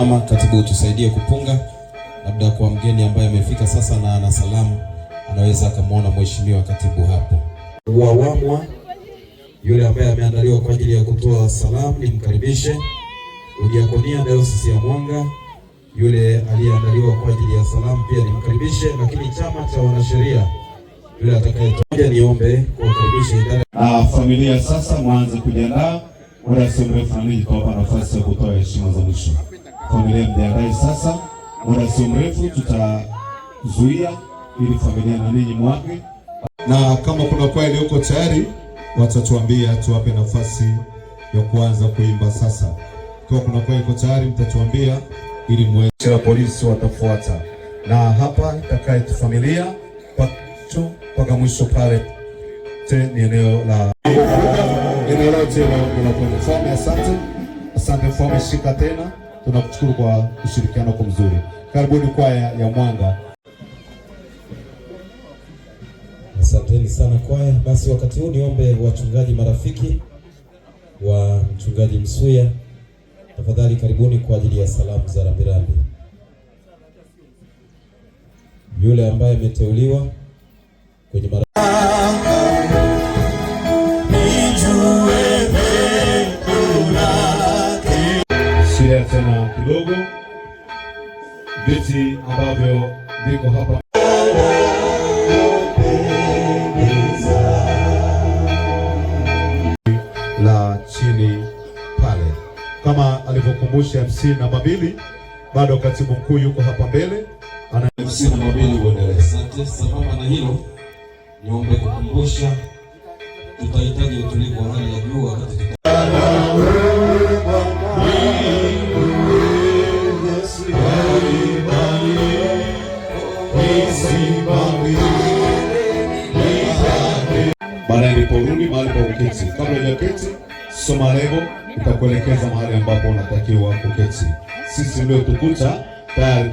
Mama katibu, utusaidie kupunga, labda kwa mgeni ambaye amefika sasa na ana salamu, anaweza akamwona mheshimiwa katibu hapo. Wawamwa yule ambaye ameandaliwa kwa ajili ya kutoa salamu nimkaribishe. Udiakonia Dayosisi ya Mwanga yule aliyeandaliwa kwa ajili ya salamu pia nimkaribishe, lakini chama cha wanasheria yule atakayetoa. Niombe kuwakaribisha idara. Familia sasa mwanze kujiandaa, muda si mrefu na ninyi tutawapa nafasi ya kutoa heshima za mwisho. Familia mjiandae sasa, muda si mrefu tutazuia ili familia na ninyi mwage. Na kama kuna kwaya iliyoko tayari watatuambia tuwape nafasi ya kuanza kuimba sasa. Kwa kuna kwaya iko tayari mtatuambia ili mweze wa polisi watafuata. Na hapa itakaye familia mpaka mwisho pale ni eneo la eneo lote la mfalme. Asante mfalme, shika tena. Tunakushukuru kwa ushirikiano kwa mzuri. Karibuni kwaya ya Mwanga. Asanteni sana kwaya. Basi wakati huu niombe wachungaji marafiki wa mchungaji Msuya, tafadhali karibuni kwa ajili ya salamu za rambirambi. Yule ambaye ameteuliwa kwenye shida tena kidogo viti ambavyo viko hapa la chini pale, kama alivyokumbusha MC namba 2, bado katibu mkuu yuko hapa mbele. Ana MC namba 2 uendelee. Asante. Sambamba na hilo niombe kukumbusha tutahitaji utulivu wa hali ya juu wakati baada niliporudi mahali pa kuketi. Kabla ya kuketi, soma lebo itakuelekeza mahali ambapo unatakiwa kuketi. Sisi ndio tukuta tayari.